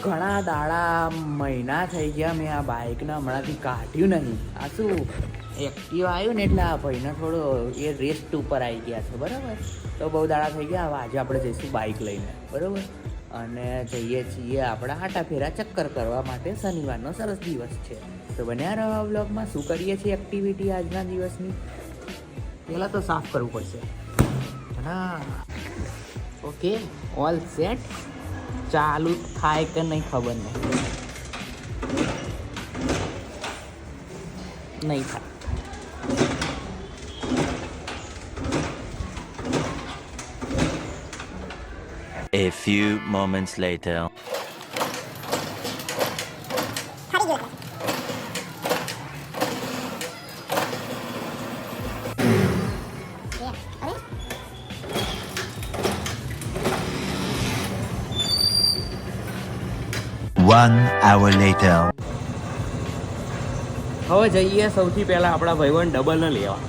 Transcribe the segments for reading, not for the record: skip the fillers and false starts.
ઘણા દાડા મહિના થઈ ગયા મેં આ બાઇકને હમણાંથી કાઢ્યું નહીં. આ શું એક્ટિવ આવ્યું ને એટલે આ ભાઈને થોડો એ રેસ્ટ ઉપર આવી ગયા છે. બરાબર, તો બહુ દાડા થઈ ગયા. હવે આજે આપણે જઈશું બાઇક લઈને, બરાબર, અને જઈએ છીએ આપણે આટા ફેરા ચક્કર કરવા માટે. શનિવારનો સરસ દિવસ છે, તો બન્યા રહો વ્લોગમાં. શું કરીએ છીએ એક્ટિવિટી આજના દિવસની, પહેલાં તો સાફ કરવું પડશે. હા, ઓકે, ઓલ સેટ. ચાલુ થાય કે નહીં ખબર નહીં થાય. A few moments later. One hour later. હવે જઈએ સૌથી પહેલાં આપણા ભાઈબંધ ડબલને લેવા.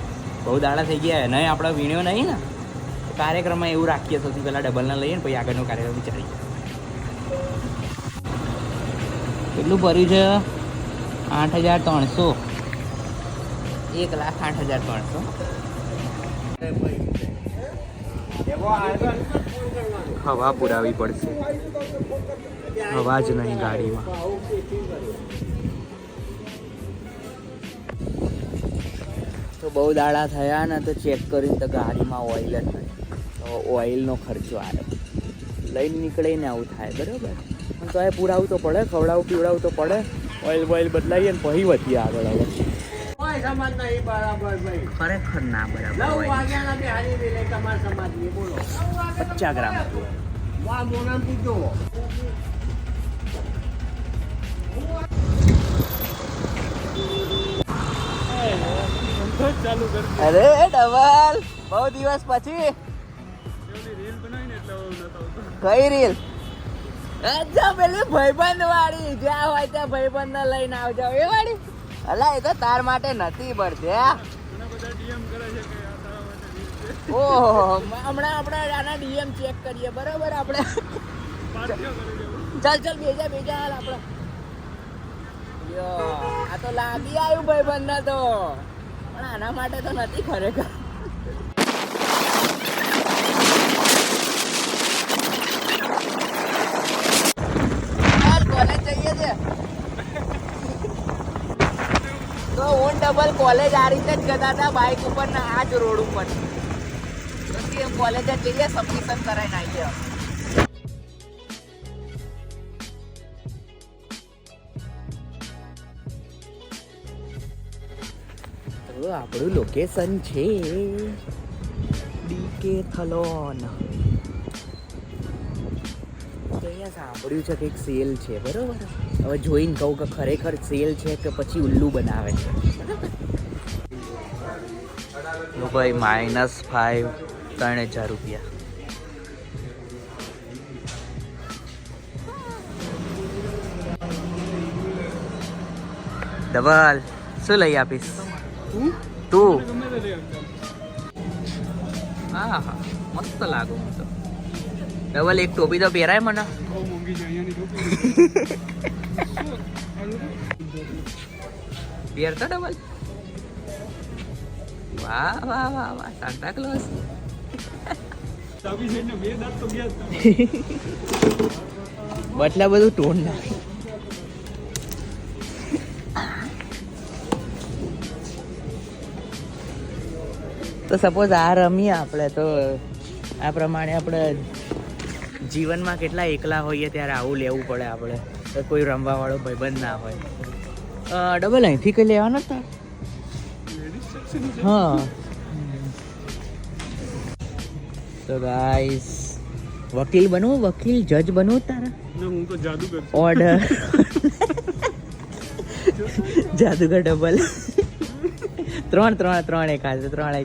બહુ દાડા થઈ ગયા નહીં આપણા વીણ્યો નહીં ને, કાર્યક્રમમાં એવું રાખીએ સૌથી પહેલાં ડબલને લઈએ ને પછી આગળનો કાર્યક્રમ વિચારીએ. કેટલું ભર્યું છે? 8,300. 1,08,300. હવા પુરાવી પડશે, હવા જ નહીં ગાડીમાં. તો બહુ દાડા થયા ને, તો ચેક કરીને તો ગાડીમાં ઓઇલ જ નહીં. તો ઓઇલનો ખર્ચો આવ્યો, લઈને નીકળીને આવું થાય. બરાબર, પણ તો એ પુરાવું તો પડે, ખવડાવું પીવડાવું તો પડે. ઓઇલ બોઇલ બદલાઈએ ને પછી વધીએ આગળ. હવે ખરેખર ના બરાબર. 50 ગ્રામ હતું. અરે ડબલ, બહુ દિવસ પછી. કઈ રીલ? અચ્છા, પેલી ભાઈબંધ વાળી, જ્યાં હોય ત્યાં ભાઈબંધ ને લઈને આવજો એ વાળી. અલા, એ તો તાર માટે નથી પડશે. ઓહો, હમણાં આપણે આના ડીએમ ચેક કરીએ. બરાબર, આપણે ચાલ બેજા હાલ આપણે. આ તો લાગી આવ્યું ભાઈબંધ ને તો, પણ આના માટે તો નથી ખરેખર. કોલેજ જઈએ છે તો હું ડબલ કોલેજ આ રીતે જ જતા હતા, બાઇક ઉપર ને આ જ રોડ ઉપર. પછી કોલેજ જ જઈએ, સબમિશન કરાવીને આવીએ. તો આપણું લોકેશન છે ડીકેથલોન. તો અહીંયા સાંભળ્યું છે કે એક સેલ છે. બરાબર, હવે જોઈને કહું કે ખરેખર સેલ છે કે પછી ઉલ્લુ બનાવે છે. તો ભાઈ -5 3,000 રૂપિયા. ડબલ શું લઈ આપીશ તું? હા હા, મસ્ત લાગુ હું તો. ડબલ એક ટોપી તો પહેરાય મને. પહેરતો ડબલ? વાહ વાહ વાહ વાહ, સાન્ટા ક્લોઝ. બટલા બધું ટોન નાખે. તો સપોઝ આ રમીએ આપણે, તો આ પ્રમાણે આપણે જીવનમાં કેટલા એકલા હોઈએ ત્યારે આવું લેવું પડે આપણે. તો કોઈ રમવા વાળો ભાઈબંધ ના હોય. ડબલ અહીંથી કઈ લેવાનો હતા? હા. તો ગાઈસ, વકીલ બનવું? વકીલ જજ બનવું તારા? હું તો જાદુગર. ઓર્ડર. જાદુગર ડબલ. ત્રણ એક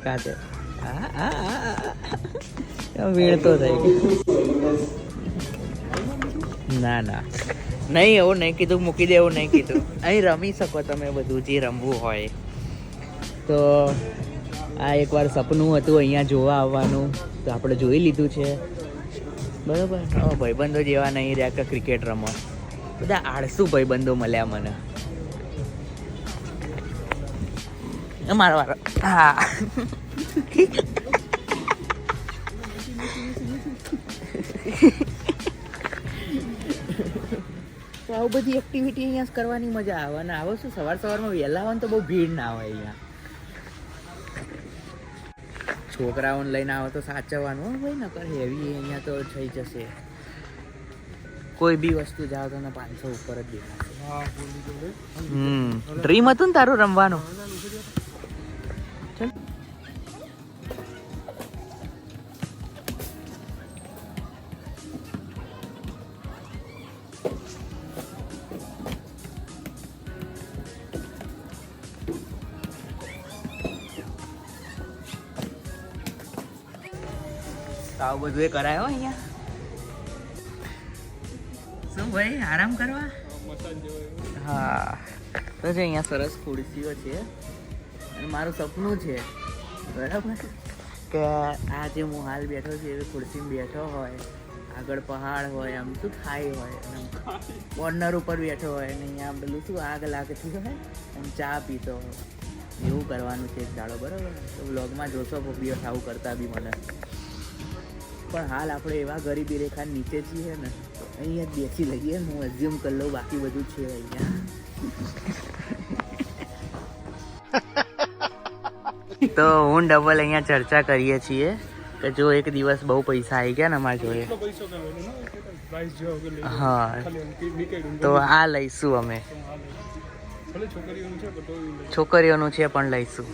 હાથે. વીણતો થઈ ગયો. ના નહીં, એવું નહીં કીધું, મૂકી દે એવું નહીં કીધું. અહીં રમી શકો તમે બધું જે રમવું હોય. તો આ એકવાર સપનું હતું અહીંયા જોવા આવવાનું, તો આપણે જોઈ લીધું છે. બરાબર. ભાઈબંધો જેવા નહીં રહ્યા કે ક્રિકેટ રમો, બધા આળસુ ભાઈબંધો મળ્યા મને. મારો વારો. હા તો આવું બધી એક્ટિવિટી અહીંયા કરવાની મજા આવે. અને આવો શું સવારમાં વહેલા આવે ને તો બહુ ભીડ ના હોય અહીંયા. છોકરાઓને લઈને આવો તો સાચવવાનું ભાઈ, નકર હેવી અહીંયા તો થઈ જશે. કોઈ બી વસ્તુ જાઓ તો 500 ઉપર જ દેખાશે. ડ્રીમ હતું ને તારું રમવાનું? ચલ. આવું બધું એ કરાયો અહીંયા. શું ભાઈ, આરામ કરવા? હા, તો છે અહીંયા સરસ ખુરશીઓ છે. અને મારું સપનું છે બરાબર કે આ જે હું હાલ બેઠો છું એવી ખુરશીમાં બેઠો હોય, આગળ પહાડ હોય, આમ શું થાય હોય, અને કોર્નર ઉપર બેઠો હોય, અને અહીંયા પેલું શું આગ લાગતી હોય અને ચા પીતો હોય. એવું કરવાનું છે એક દાડો, બરાબર? તો વ્લોગમાં જોશો દિવસ આવું કરતા બી મને. પણ હાલ આપણે એવા ગરીબી રેખા નીચે છીએ ને, અહીંયા જ બેસી લઈએ. હું એઝ્યુમ કરી લઉં, બાકી બધું છે અહીંયા. તો હું ડબલ અહીંયા ચર્ચા કરીએ છીએ કે જો એક દિવસ બહુ પૈસા આવી ગયા ને અમારે જોઈએ, હા, તો આ લઈશું અમે. છોકરીઓનું છે પણ લઈશું.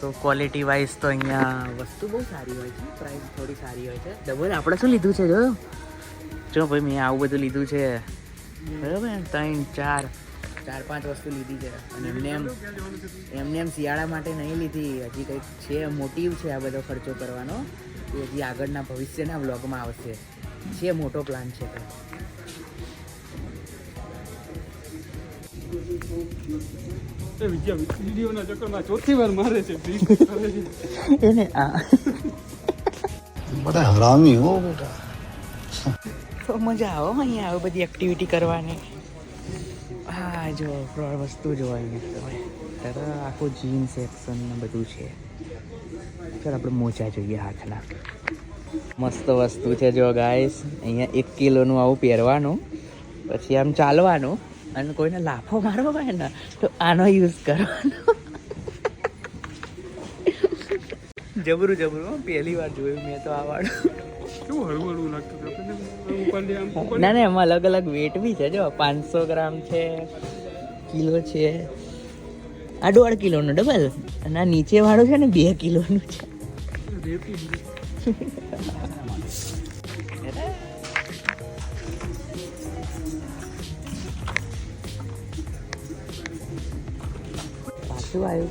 તો ક્વોલિટી વાઇઝ તો અહીંયા વસ્તુ બહુ સારી હોય છે, પ્રાઇસ થોડી સારી હોય છે. ડબલ આપણે શું લીધું છે જોયો? જો ભાઈ મેં આવું બધું લીધું છે બરાબર, 3 4 5 વસ્તુ લીધી છે. અને એમને એમ શિયાળા માટે નહીં લીધી, હજી કંઈક છે મોટિવ છે આ બધો ખર્ચો કરવાનો, એ હજી આગળના ભવિષ્યના વ્લોગમાં આવશે. છે મોટો પ્લાન છે કંઈક. ચોથી વાર મારે છે એને બધા હરામી હો બેટા. તો મજા આવે અહીંયા આવી બધી એક્ટિવિટી કરવાની. હા, જો વસ્તુ જોવા અહીંયા આખું જીન સેક્શન ને બધું છે. ચાલ આપણે મોજા જોઈએ હાથના. મસ્ત વસ્તુ છે જો ગાઈસ. અહીંયા 1 કિલોનું આવું પહેરવાનું, પછી આમ ચાલવાનું, અને કોઈને લાફો મારવો હોય ને તો આનો યુઝ કરવાનો. જબરું જબરું, પહેલી વાર જોયું મેં તો આ વાળું. કેવું હળવું હળવું લાગતું હતું. ના એમાં અલગ અલગ વેટ બી છે. જો 500 ગ્રામ છે, કિલો છે, આ 1.5 કિલોનું ડબલ, અને આ નીચે વાળું છે ને 2 કિલોનું છે. પાછું આવ્યું.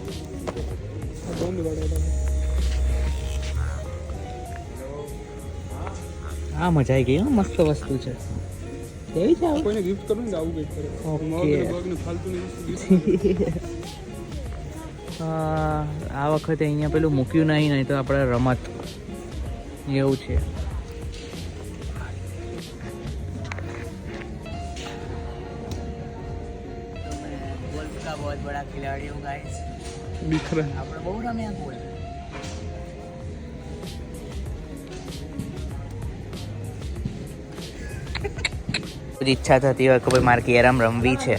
હા, મજા આવી ગઈ. મસ્ત વસ્તુ છે. કેવી છે? કોઈને ગિફ્ટ કરું ને આવું ગિફ્ટ કરે. આ વખતે અહીંયા પેલું મૂક્યું નહીં તો આપણે રમત એવું છે. गोल्फ का बहुत बड़ा खिलाड़ी हूँ गाइस. दिख रहा है. આપણે બહુ રમ્યા ગોલ્ફ. ઈચ્છા થતી હોય કે ભાઈ મારે કેરમ રમવી છે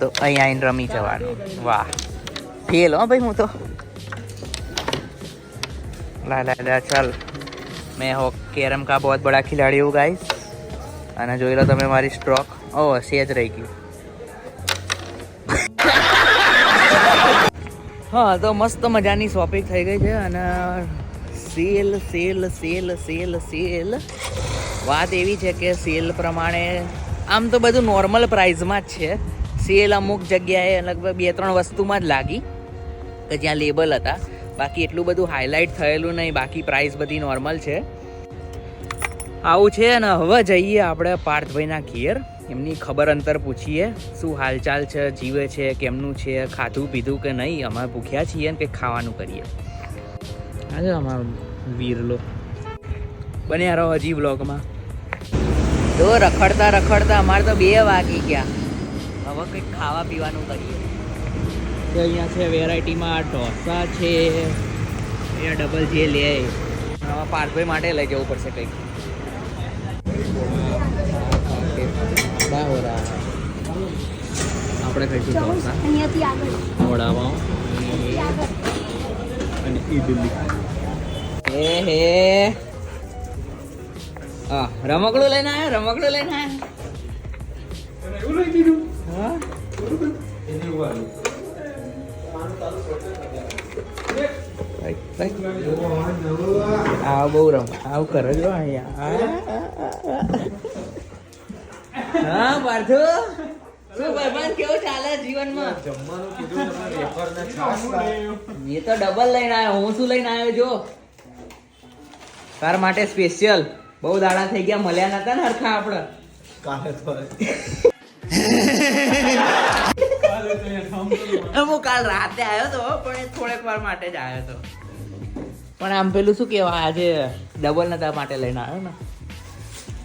તો અહીંયા આવીને રમી જવાનું. વાહ, ફેલ હો ભાઈ હું તો. ला ला ला चल, मैं हो कैरम का बहुत बड़ा खिलाड़ी हूँ गाइस. અને જોઈ લો તમે મારી સ્ટ્રોક. ઓ સેજ રહી ગયું. હા, તો મસ્ત મજાની શોપિંગ થઈ ગઈ છે. અને sale sale sale sale sale વાત એવી છે કે સેલ પ્રમાણે આમ તો બધું નોર્મલ પ્રાઇઝમાં જ છે. સેલ અમુક જગ્યાએ લગભગ 2-3 વસ્તુમાં જ લાગી કે જ્યાં લેબલ હતા. બાકી એટલું બધું હાઇલાઇટ થયેલું નહીં. બાકી પ્રાઇસ બધી નોર્મલ છે. આવું છે. અને હવે જઈએ આપણે પાર્થભાઈના ઘેર, એમની ખબર અંતર પૂછીએ શું હાલચાલ છે, જીવે છે, કેમનું છે, ખાધું પીધું કે નહીં. અમે ભૂખ્યા છીએ ને કંઈક ખાવાનું કરીએ. આજે અમારો વીરલો બન્યા રહો હજી બ્લોગમાં. તો રખડતા રખડતા અમારે તો 2 વાગી ગયા. હવે કંઈક ખાવા પીવાનું કરીએ. તો અહીંયા છે વેરાયટીમાં ઢોસા છે, અહીંયા ડબલ જે લે આમાં પાર્થભાઈ માટે લઈ જવું પડશે કંઈક. આપણે ખાઈશું ઢોસા, વડાપાઉં અને ઈડલી. હે હે હા, રમકડું લઈને આવ્યો, રમકડું લઈને આવ્યો. એવું લઈ દીધું. હા આવ બહુ રમ આવ કરો છો અહીંયા. હા પાર્થુ, શું ભાઈબંધ કેવું ચાલે જીવનમાં? એ તો ડબલ લઈને આવ્યો, હું શું લઈને આવ્યો જો તાર માટે સ્પેશિયલ. બહુ દાડા થઈ ગયા, મળ્યા નતા ને હરખા આપણે. હું કાલ રાતે આવ્યો તો પણ એ થોડેક વાર માટે જ આવ્યો તો. પણ આમ પેલું શું કહેવાય, આજે ડબલ નતા માટે લઈને આવ્યો ને.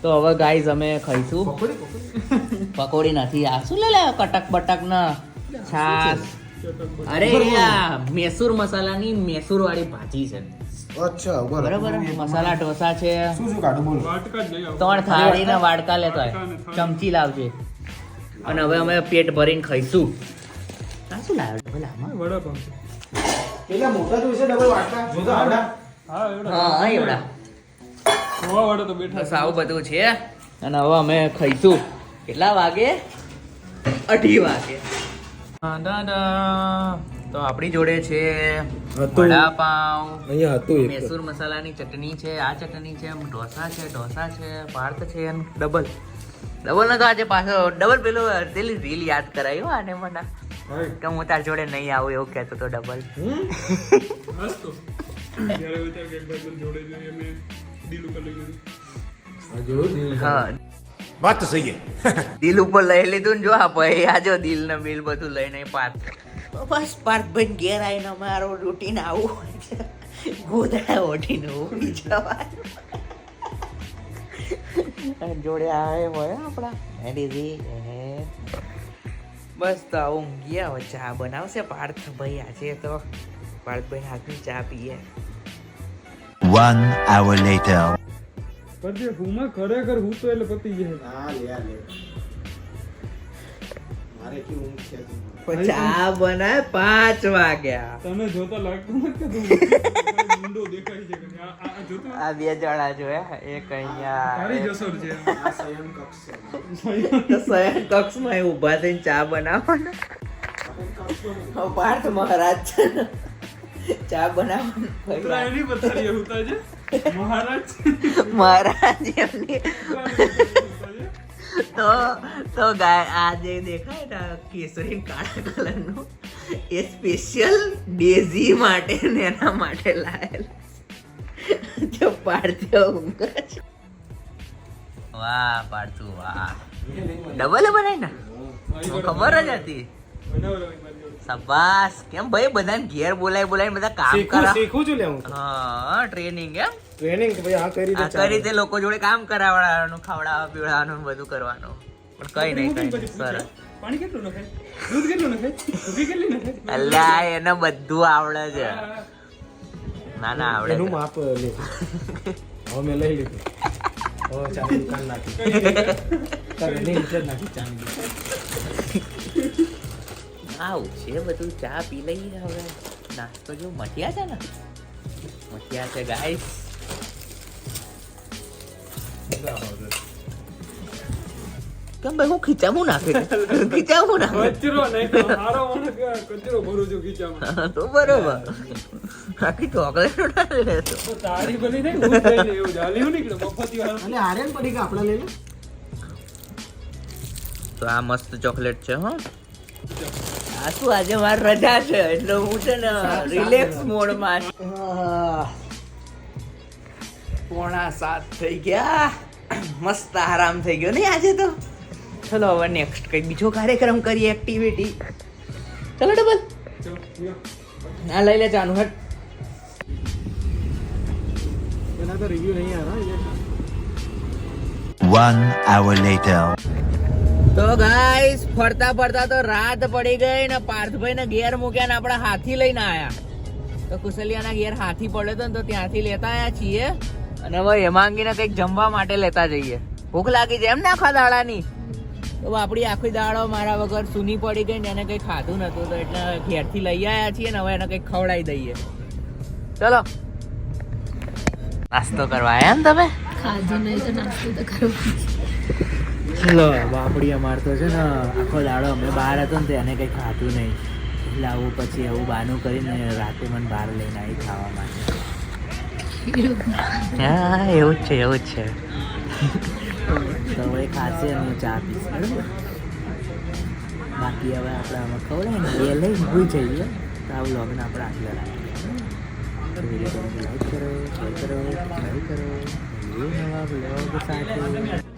તો હવે ગાઈઝ અમે ખાઈશું પકોડી. નથી આ શું લે કટક બટક ને છાસ. અરે આ મૈસૂર મસાલાની મૈસૂર વાળી ભાજી છે. અચ્છા બરાબર. મસાલા ઢોસા છે, શું શું કાઢું બોલ. વાટકા જ લઈ આવો. 3 થાળી ને વાડકા લેતો હોય, ચમચી લાવજે. અને હવે અમે પેટ ભરીને ખાઈશું. આ શું લાવ્યો ભલા આમાં? વડાપાઉં. કેટલા મોટા જોઈશે ડબલ વાટકા જોતો આવડા. હા એવડા. હા એવડા નવા વાળા તો બેઠા બસ આવું બધું છે. અને હવે અમે ખાઈશું. કેટલા વાગે? 2:30 વાગે. દાદા તો આપણી જોડે છે વડાપાઉં, અહીંયા હતું મૈસૂર મસાલાની ચટણી છે, આ ચટણી છે, ઢોસા છે, પાર્થ છે અને ડબલ ને તો આજે પાછો ડબલ પેલો પેલી રીલ યાદ કરાયું આને મને કે હું તાર જોડે નહીં આવું એવું કહેતો તો ડબલ. બસ તો જ્યારે વિચાર કે એક ભાઈ જોડે જોઈએ મેં દિલ ઉપર લઈ લીધું. હા વાત તો સહી દિલ ઉપર લઈ લીધું ને જો આ ભાઈ આજો દિલ ને બિલ બધું લઈને પાર્થ. બસ પાર્થભાઈ ઘેર આવીને અમારો રૂટીન આવું હોય છે, ગોદડા ઓઢીને ઊંઘી જવાનું. જોડે આવે હોય આપણા હેડીજી. બસ તો આવું ઊંઘ્યા હવે ચા બનાવશે પાર્થભાઈ આજે. તો પાર્થભાઈ હાથની ચા પીએ. 1 hour later. પછી હુંમાં ખરેખર હું તો એટલે પતી જાય. હા લે મારે કે ઊંઘ છે. ચા બનાય 5 વાગ્યા. તને જોતા લાગતું નથી કે તું મુંડો દેખાય છે કે આ જોતો આ 2 જણા જોયા, એક અહીંયા તારી જસર છે. આ સંયમ કક્ષ તો શયન કક્ષમાં ઊભા થઈને ચા બનાવવાના. પાર્થ મહારાજ છે ને ચા બનાવવાનું. ઉત્તરાયણની પથારીએ હુતા છે મહારાજ. મહારાજ એમની તો ગાય આ જે દેખાય ને કેસરી કાળા કલરનું એ સ્પેશિયલ ડેઝી માટે ને એના માટે લાયેલા. જો પાડતો ઊંઘ છે. વાહ પાડતું વાહ. ડબલ બનાય ને ખબર જ હતી. શાબાશ. કેમ ભાઈ બધાને ઘેર બોલાય બધા કામ કરા. શીખું છું લે હું. હા ટ્રેનિંગ એમ. ટ્રેનિંગ કે ભાઈ આ કરી દે. આ રીતે લોકો જોડે કામ કરાવડાવવાનું, ખવડાવવા પીવડાવવાનું બધું કરવાનું. પણ કઈ નહીં સરસ. પાણી કેટલું નખાય, દૂધ કેટલું નખાય, ઘી કેટલી નખાય. અલ્યા એને બધું આવડે છે. ના આવડે એનું છે. માપ લે. હવે મેં લઈ લીધું. હવે ચાની દુકાન નાખી. તારે નહીં છે નાખી ચાની. આવું છે બધું. ચા પી લઈએ હવે. નાસ્તો જો મઠિયા છે ને, મઠિયા છે ગાઈસ. કેમ ભાઈ હું ખીચામું નાખે ખીચામું નાખે કચરો નહીં હારો મને કચરો ભરું છું ખીચામાં. તો બરોબર. આખી ચોકલેટ ના લેતો. તો તારી બની નહીં હું લઈ લે એવું જાલ્યું નીકળે મફતી વાળા. અને આર્યન પડી કે આપણા લઈ લે. તો આ મસ્ત ચોકલેટ છે. હો આ શું આજે મારી રજા છે એટલે હું છે ને રિલેક્સ મોડમાં. 6:45 થઈ ગયા. મસ્ત આરામ થઈ ગયો નહીં આજે તો. ચલો હવે નેક્સ્ટ કઈ બીજો કાર્યક્રમ કરીએ, એક્ટિવિટી. ચલો ડબલ આ લઈ લે ચાનું હટ. तो रिव्यू नहीं आ रहा ये 1 hour later. તો ગાઈસ ફરતા ફરતા તો રાત પડી ગઈ ને પાર્થભાઈ ને ઘેર મૂક્યા ને આપડા હાથી લઈને આયા. તો કુશલિયાના ઘેર હાથી પડ્યો હતો ને તો ત્યાંથી લેતા આયા છીએ અને હવે હેમાંગીને કંઈક જમવા માટે લેતા જઈએ. ભૂખ લાગી છે એમ ને આખા દાડાની. તો આપણી આખી દાડો મારા વગર સૂની પડી ગઈ ને એને કંઈ ખાધું નતું તો એટલે ઘેરથી લઈ આવ્યા છીએ ને હવે એને કંઈક ખવડાવી દઈએ. ચલો નાસ્તો કરવા એમ તમે? ખાધું નહીં તો નાસ્તો તો કરવો. ચલો બાપડી અમાર તો છે ને આખો દાડો અમે બહાર હતો ને તો એને કંઈ ખાધું નહીં એટલે આવું પછી આવું બાનું કરીને રાતે મને બહાર લઈને આવી ખાવા માટે. હા એવું જ છે એવું જ છે. તો હવે ખાશે અને હું ચા પીશ બરાબર. બાકી હવે આપણે આમાં ખવડાય ને એ લઈને ભૂઈ જઈએ તો આવું લોગન આપણે આટલા રાખીએ. લાઈક કરો શેર કરો સબસ્ક્રાઈબ કરો નવા બ્લોગ સાથે